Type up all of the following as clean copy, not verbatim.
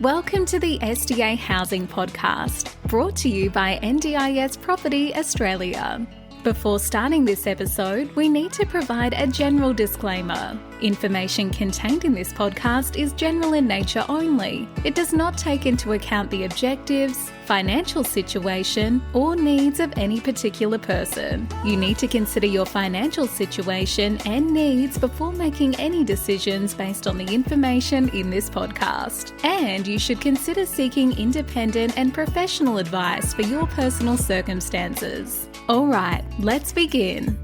Welcome to the SDA Housing Podcast, brought to you by NDIS Property Australia. Before starting this episode, we need to provide a general disclaimer. Information contained in this podcast is general in nature only. It does not take into account the objectives, financial situation, or needs of any particular person. You need to consider your financial situation and needs before making any decisions based on the information in this podcast. And you should consider seeking independent and professional advice for your personal circumstances. All right, let's begin.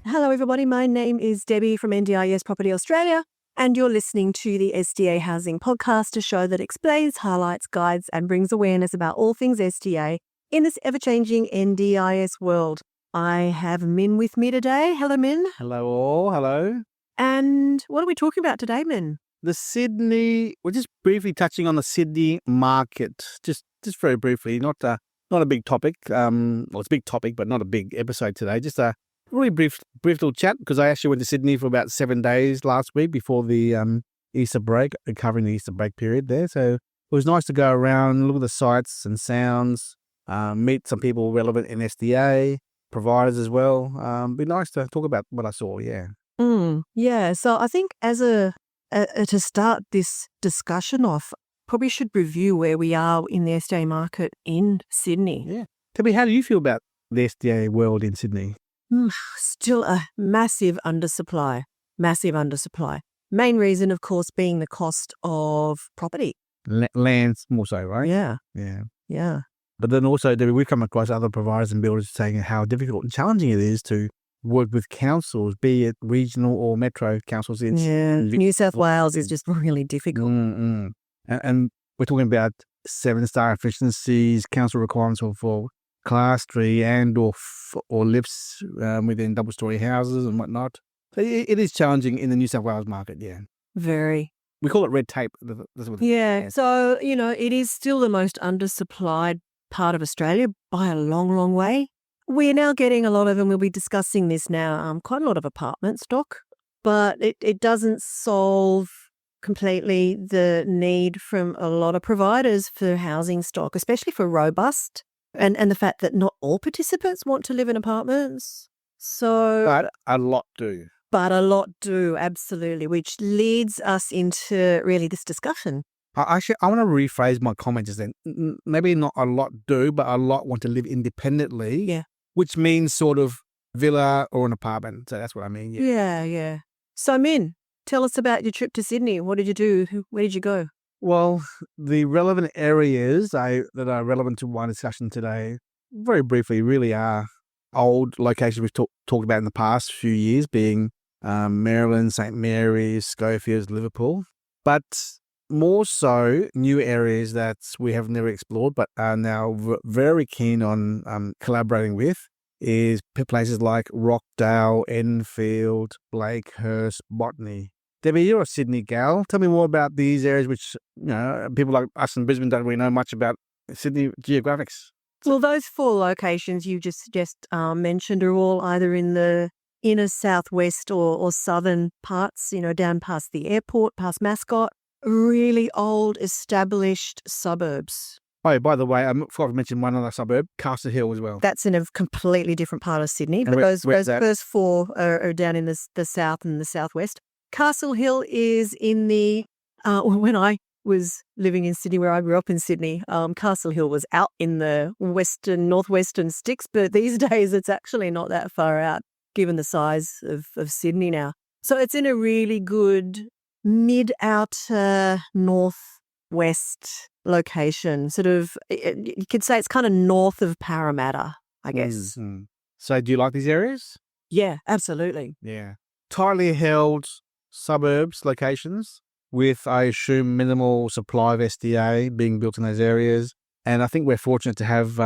Hello everybody, my name is Debbie from NDIS Property Australia, and you're listening to the SDA Housing Podcast, a show that explains, highlights, guides and brings awareness about all things SDA in this ever-changing NDIS world. I have Min with me today. Hello Min. Hello all, hello. And what are we talking about today, Min? We're just briefly touching on the Sydney market, just very briefly, not a big topic. Well, it's a big topic, but not a big episode today. Just a really brief little chat, because I actually went to Sydney for about 7 days last week before the Easter break, covering the Easter break period there. So it was nice to go around, look at the sights and sounds, meet some people relevant in SDA, providers as well. Be nice to talk about what I saw, yeah. Yeah, so I think as to start this discussion off, probably should review where we are in the SDA market in Sydney. Yeah. Tell me, how do you feel about the SDA world in Sydney? Still a massive undersupply. Main reason, of course, being the cost of property. Lands more so, right? Yeah. But then also, we've come across other providers and builders saying how difficult and challenging it is to work with councils, be it regional or metro councils. New South Wales is just really difficult. And we're talking about 7-star efficiencies, council requirements for Class 3 and or lifts within double-storey houses and whatnot. So it is challenging in the New South Wales market, yeah. Very. We call it red tape. That's what so, it is still the most undersupplied part of Australia by a long, long way. We're now getting a lot of, and we'll be discussing this now, quite a lot of apartment stock, but it doesn't solve completely the need from a lot of providers for housing stock, especially for robust, and the fact that not all participants want to live in apartments. But a lot do. Absolutely, which leads us into really this discussion. I want to rephrase my comment just then. Maybe not a lot do, but a lot want to live independently. Yeah. Which means sort of villa or an apartment. So that's what I mean. Yeah. So, Min, tell us about your trip to Sydney. What did you do? Where did you go? Well, the relevant areas that are relevant to my discussion today, very briefly, really are old locations we've talked about in the past few years, being Maryland, St. Mary's, Schofields, Liverpool. But more so, new areas that we have never explored but are now very keen on collaborating with is places like Rockdale, Enfield, Blakehurst, Botany. Debbie, you're a Sydney gal. Tell me more about these areas which, people like us in Brisbane don't really know much about Sydney geographics. Well, those 4 locations you just mentioned are all either in the inner southwest or southern parts, down past the airport, past Mascot. Really old, established suburbs. Oh, by the way, I forgot to mention one other suburb, Castle Hill as well. That's in a completely different part of Sydney, but those first 4 are down in the south and the southwest. Castle Hill is in the, when I was living in Sydney, where I grew up in Sydney, Castle Hill was out in the northwestern sticks, but these days it's actually not that far out, given the size of Sydney now. So it's in a really good mid-outer northwest location, sort of, you could say it's kind of north of Parramatta, I guess. Mm-hmm. So do you like these areas? Yeah, absolutely. Yeah. Tightly held suburbs, locations with, I assume, minimal supply of SDA being built in those areas. And I think we're fortunate to have,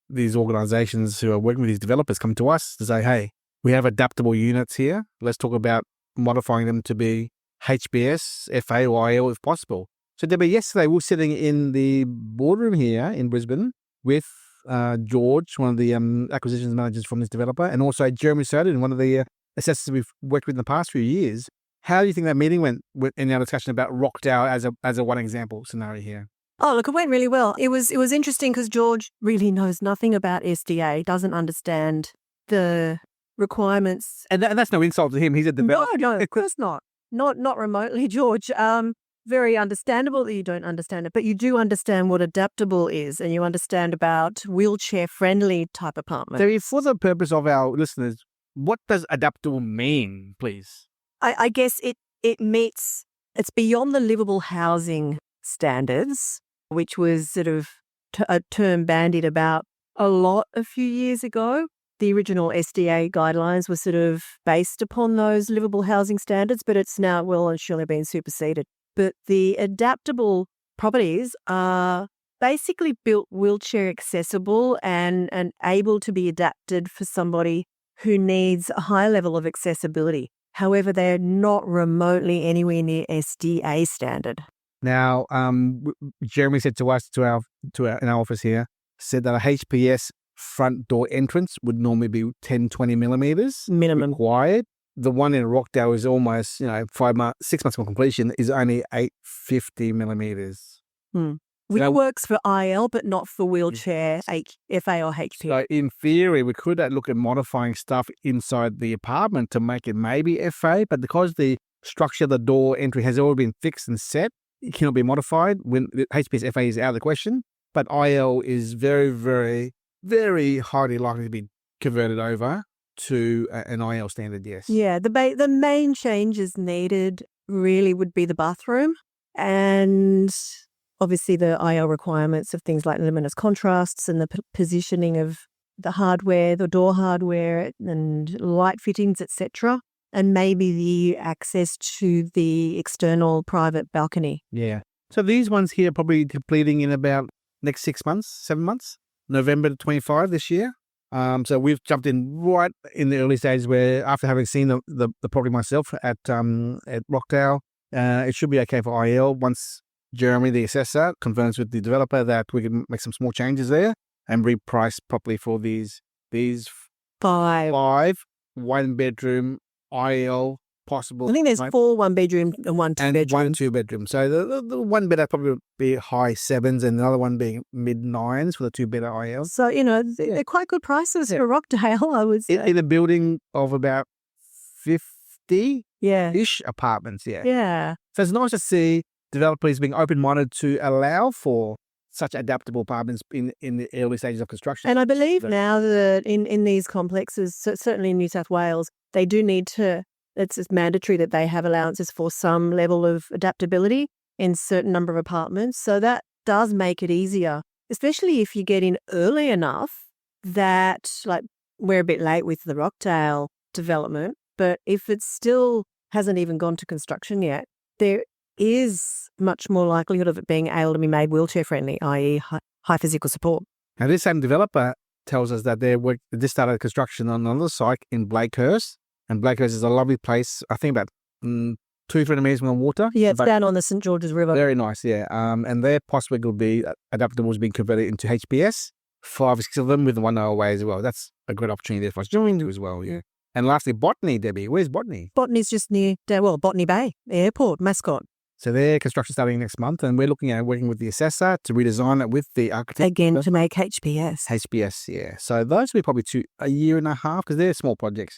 these organisations who are working with these developers come to us to say, hey, we have adaptable units here. Let's talk about modifying them to be HBS, FA or IL if possible. So Debbie, yesterday we were sitting in the boardroom here in Brisbane with George, one of the acquisitions managers from this developer, and also Jeremy Soden, one of the assessors we've worked with in the past few years. How do you think that meeting went in our discussion about Rockdale as a one example scenario here? Oh, look, it went really well. It was interesting because George really knows nothing about SDA, doesn't understand the requirements. And that's no insult to him. He's a developer. No, of course not. Not remotely, George. Very understandable that you don't understand it, but you do understand what adaptable is, and you understand about wheelchair-friendly type apartment. So for the purpose of our listeners, what does adaptable mean, please? I guess it's beyond the livable housing standards, which was sort of a term bandied about a lot a few years ago. The original SDA guidelines were sort of based upon those livable housing standards, but it's now well and surely been superseded. But the adaptable properties are basically built wheelchair accessible and able to be adapted for somebody who needs a high level of accessibility. However, they're not remotely anywhere near SDA standard. Now, Jeremy said to us, in our office here, said that a HPS front door entrance would normally be 10-20 millimeters minimum required. The one in Rockdale is almost 6 months from completion is only 850 millimeters. Which works for IL, but not for wheelchair, FA or HP. So in theory, we could look at modifying stuff inside the apartment to make it maybe FA, but because the structure of the door entry has already been fixed and set, it cannot be modified when the HPS FA is out of the question. But IL is very, very, very highly likely to be converted over to an IL standard, yes. Yeah, the main changes needed really would be the bathroom and obviously the IL requirements of things like luminous contrasts and the positioning of the hardware, the door hardware and light fittings, etc. And maybe the access to the external private balcony. Yeah. So these ones here are probably completing in about next 6 months, 7 months, November 25 this year. So we've jumped in right in the early stages where after having seen the property myself at Rockdale, it should be okay for IL once Jeremy, the assessor, confirms with the developer that we can make some small changes there and reprice properly for these five 1-bedroom IL possible. I think there's 4 1-bedroom and 1 2-bedroom. And 1 2-bedroom. So the 1 bedder probably would be high 7s and the other one being mid 9s for the 2-bedder IL. So, they're quite good prices for Rockdale, I would say. In a building of about 50-ish apartments, Yeah. So it's nice to see developers being open-minded to allow for such adaptable apartments in the early stages of construction. And I believe now that in these complexes, certainly in New South Wales, they do need to, it's mandatory that they have allowances for some level of adaptability in certain number of apartments. So that does make it easier, especially if you get in early enough that, like, we're a bit late with the Rockdale development, but if it still hasn't even gone to construction yet, there is much more likelihood of it being able to be made wheelchair friendly, i.e. high physical support. Now, this same developer tells us that they just started construction on another site in Blakehurst, and Blakehurst is a lovely place. I think about 200-300 meters from the water. Yeah, it's down on the St. George's River. Very nice, yeah. And there possibly will be adaptables being converted into HPS, 5 or 6 of them with 1 hour away as well. That's a great opportunity there for us to join as well, yeah. And lastly, Botany, Debbie. Where's Botany? Botany's just near, Botany Bay, the airport, Mascot. So their construction starting next month, and we're looking at working with the assessor to redesign it with the architect. Again, to make HPS. HPS, yeah. So those will be probably a year and a half because they're small projects,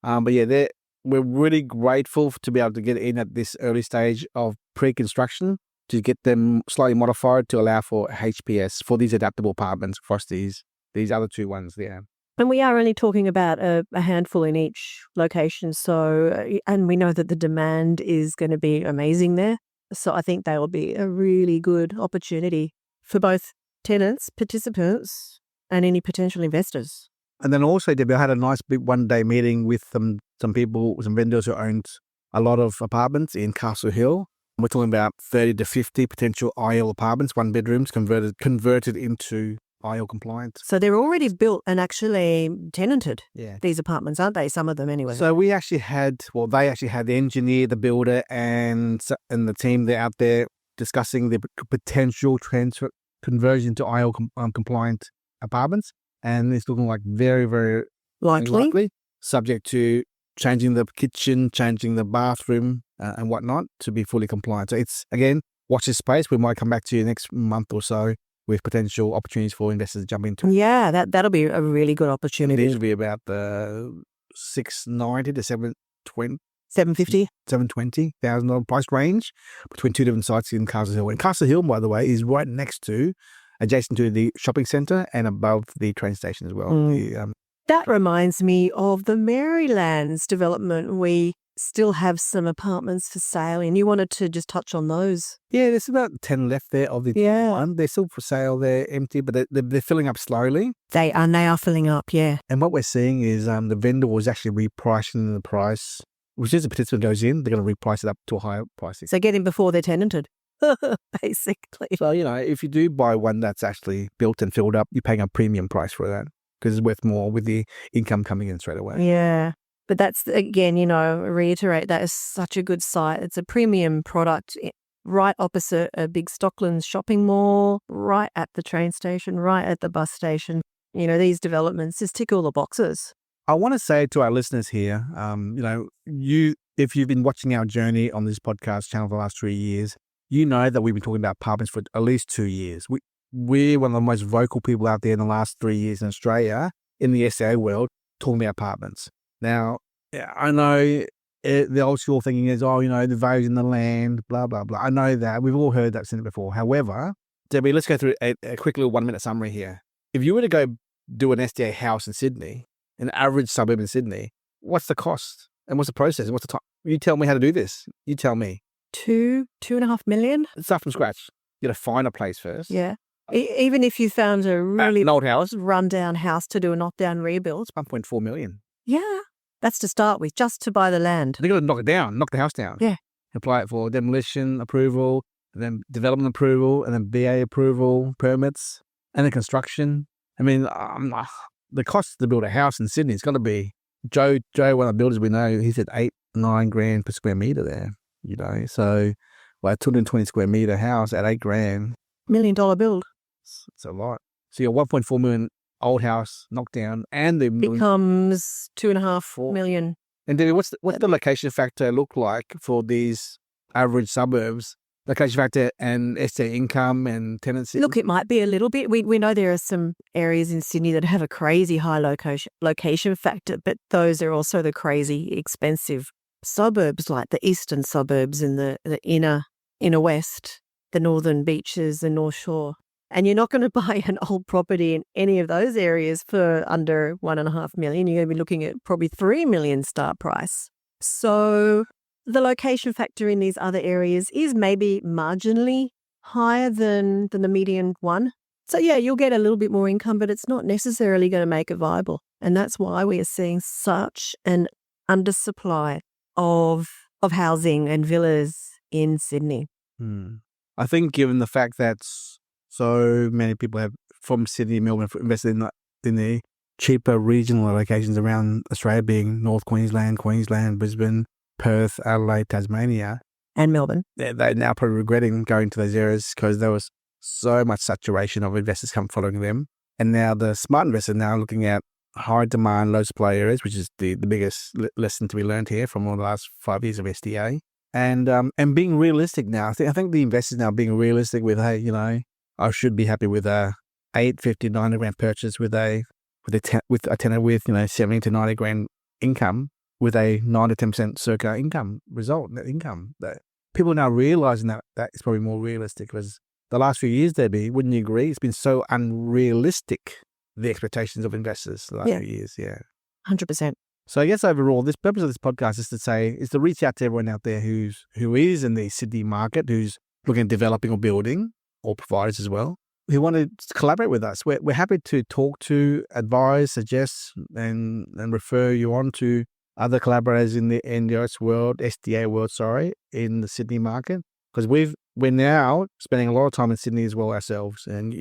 But yeah, we're really grateful to be able to get in at this early stage of pre-construction to get them slightly modified to allow for HPS for these adaptable apartments across these other 2 ones there. And we are only talking about a handful in each location. So, and we know that the demand is going to be amazing there. So I think they will be a really good opportunity for both tenants, participants, and any potential investors. And then also, Debbie, I had a nice big 1-day meeting with some vendors who owned a lot of apartments in Castle Hill. We're talking about 30 to 50 potential IL apartments, 1-bedrooms converted into IL compliant. So they're already built and actually tenanted, yeah, these apartments, aren't they? Some of them anyway. So they actually had the engineer, the builder, and the team there out there discussing the potential transfer conversion to IL compliant apartments. And it's looking like very, very likely, subject to changing the kitchen, changing the bathroom and whatnot to be fully compliant. So it's, again, watch this space. We might come back to you next month or so with potential opportunities for investors to jump into. Yeah, that'll be a really good opportunity. These will be about the $690,000 to $750,000. $720,000 price range between two different sites in Castle Hill. And Castle Hill, by the way, is right adjacent to the shopping centre and above the train station as well. That reminds me of the Marylands development. We still have some apartments for sale, and you wanted to just touch on those. Yeah, there's about 10 left there of the one. They're still for sale. They're empty, but they're filling up slowly. They are filling up, yeah. And what we're seeing is the vendor was actually repricing the price. As soon as the participant goes in, they're going to reprice it up to a higher price. So get in before they're tenanted, basically. So, if you do buy one that's actually built and filled up, you're paying a premium price for that because it's worth more with the income coming in straight away. Yeah. But that's, again, reiterate, that is such a good site. It's a premium product right opposite a big Stocklands shopping mall, right at the train station, right at the bus station. These developments just tick all the boxes. I want to say to our listeners here, if you've been watching our journey on this podcast channel for the last 3 years, you know that we've been talking about apartments for at least 2 years. We're one of the most vocal people out there in the last 3 years in Australia, in the SAA world, talking about apartments. Now, I know the old school thinking is, the values in the land, blah, blah, blah. I know that. We've all heard that since before. However, Debbie, let's go through a quick little 1-minute summary here. If you were to go do an SDA house in Sydney, an average suburb in Sydney, what's the cost? And what's the process? And what's the time? You tell me how to do this. You tell me. 2.5 million? Start from scratch. You got to find a place first. Yeah. Even if you found a really an old house, rundown house to do a knockdown rebuild. 1.4 million. Yeah. That's to start with, just to buy the land. They've got to knock the house down. Yeah. Apply it for demolition approval, and then development approval, and then BA approval, permits, and then construction. I mean, the cost to build a house in Sydney, it's got to be, Joe, one of the builders we know, he said $8-9 grand per square metre there, So, a 220 square metre house at $8 grand. $1 million build. It's a lot. So your 1.4 million old house knocked down, and the becomes 2.5 million. And Debbie, what's the location factor look like for these average suburbs? Location factor and estate income and tenancy? Look, it might be a little bit. We know there are some areas in Sydney that have a crazy high location factor, but those are also the crazy expensive suburbs, like the eastern suburbs and the inner west, the northern beaches, the North Shore. And you're not going to buy an old property in any of those areas for under 1.5 million. You're going to be looking at probably 3 million start price. So the location factor in these other areas is maybe marginally higher than the median one. So yeah, you'll get a little bit more income, but it's not necessarily going to make it viable. And that's why we are seeing such an undersupply of housing and villas in Sydney. I think given the fact that so many people have from Sydney, Melbourne, invested in the cheaper regional locations around Australia, being North Queensland, Brisbane, Perth, Adelaide, Tasmania. And Melbourne. They're now probably regretting going to those areas because there was so much saturation of investors following them. And now the smart investors are now looking at high demand, low supply areas, which is the biggest lesson to be learned here from all the last 5 years of SDA. And being realistic now. I think the investors now being realistic with, hey, I should be happy with a 850, 90 grand purchase with a tenant with 70 to 90 grand income with a 9 to 10% circa income result, net income. That people are now realizing that is probably more realistic because the last few years, Debbie, wouldn't you agree? It's been so unrealistic, the expectations of investors the last few years. Yeah. 100%. So I guess overall, this purpose of this podcast is to reach out to everyone out there who is in the Sydney market, who's looking at developing or building, or providers as well, who want to collaborate with us. We're happy to talk to, advise, suggest, and refer you on to other collaborators in the NDIS world, SDA world, in the Sydney market. Because we're now spending a lot of time in Sydney as well ourselves. And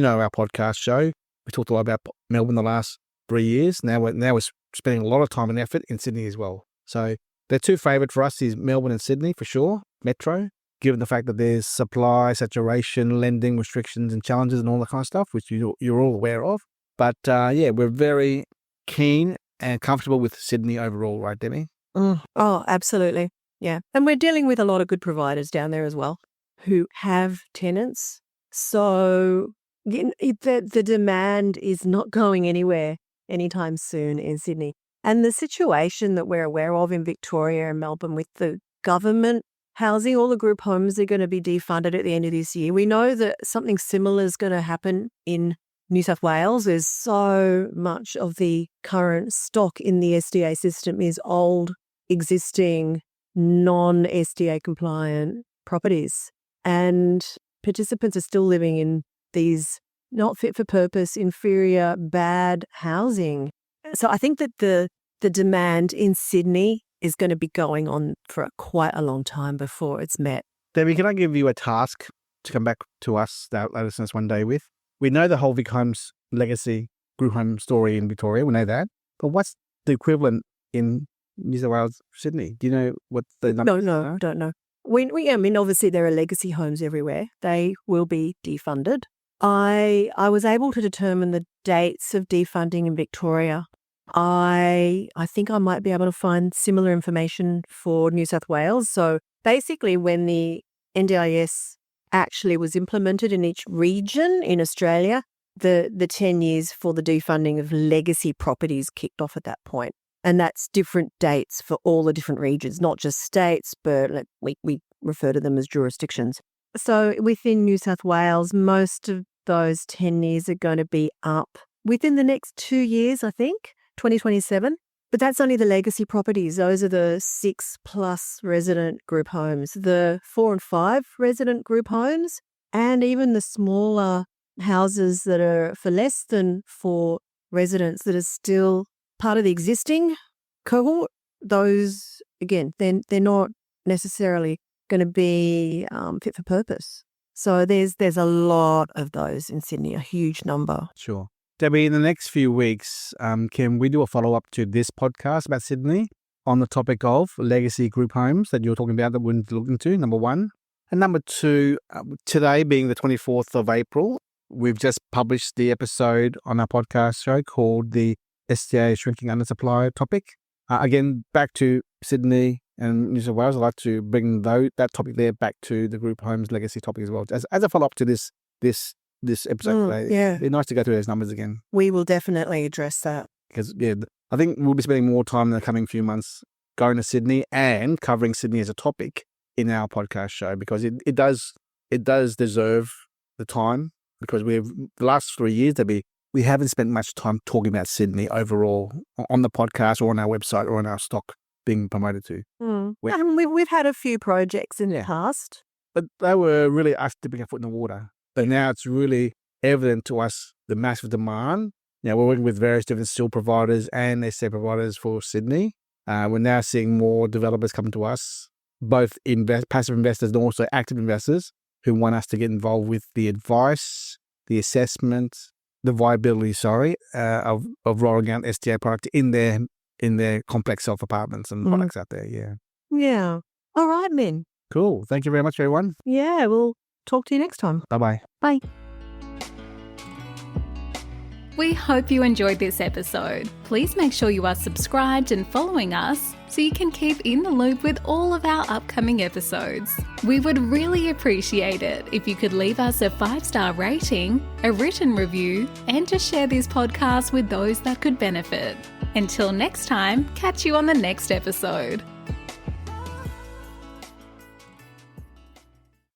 our podcast show, we talked a lot about Melbourne the last 3 years. Now we're spending a lot of time and effort in Sydney as well. So the two favourite for us is Melbourne and Sydney for sure, metro, given the fact that there's supply, saturation, lending restrictions and challenges and all that kind of stuff, which you're all aware of. But we're very keen and comfortable with Sydney overall, right, Debbie? Oh, absolutely. Yeah. And we're dealing with a lot of good providers down there as well who have tenants. So the demand is not going anywhere anytime soon in Sydney. And the situation that we're aware of in Victoria and Melbourne with the government housing, all the group homes are going to be defunded at the end of this year. We know that something similar is going to happen in New South Wales. There's so much of the current stock in the SDA system is old, existing, non-SDA compliant properties. And participants are still living in these not fit for purpose, inferior, bad housing. So I think that the demand in Sydney is going to be going on for quite a long time before it's met. Debbie, can I give you a task to come back to us, our listeners, one day with? We know the whole Vic Homes legacy group home story in Victoria. We know that. But what's the equivalent in New South Wales, Sydney? Do you know what the numbers No, are? I don't know. I mean, obviously there are legacy homes everywhere. They will be defunded. I was able to determine the dates of defunding in Victoria. I think I might be able to find similar information for New South Wales. So basically when the NDIS actually was implemented in each region in Australia, the 10 years for the defunding of legacy properties kicked off at that point. And that's different dates for all the different regions, not just states, but we refer to them as jurisdictions. So within New South Wales, most of those 10 years are going to be up within the next 2 years, I think, 2027. But that's only the legacy properties. Those are the 6+ resident group homes, the 4 and 5 resident group homes, and even the smaller houses that are for less than 4 residents that are still part of the existing cohort. Those, again, they're not necessarily going to be fit for purpose. So there's a lot of those in Sydney, a huge number. Sure. Debbie, in the next few weeks, can we do a follow-up to this podcast about Sydney on the topic of legacy group homes that you're talking about that we need to look into, number one? And number two, today being the 24th of April, we've just published the episode on our podcast show called the SDA Shrinking Undersupply topic. Again, back to Sydney and New South Wales. I'd like to bring that topic there back to the group homes legacy topic as well, as a follow-up to this episode today. Yeah. It'd be nice to go through those numbers again. We will definitely address that. Because, I think we'll be spending more time in the coming few months going to Sydney and covering Sydney as a topic in our podcast show, because it does deserve the time, because the last 3 years, we haven't spent much time talking about Sydney overall on the podcast or on our website or on our stock being promoted to. And we've had a few projects in the past. But they were really us dipping our foot in the water. But now it's really evident to us the massive demand. We're working with various different steel providers and estate providers for Sydney. We're now seeing more developers come to us, both passive investors and also active investors, who want us to get involved with the advice, the assessment, the viability, of rolling out SDA product in their complex self-apartments and products out there. Yeah. Yeah. All right, Min. Cool. Thank you very much, everyone. Yeah, we'll talk to you next time. Bye-bye. Bye. We hope you enjoyed this episode. Please make sure you are subscribed and following us so you can keep in the loop with all of our upcoming episodes. We would really appreciate it if you could leave us a 5-star rating, a written review, and to share this podcast with those that could benefit. Until next time, catch you on the next episode.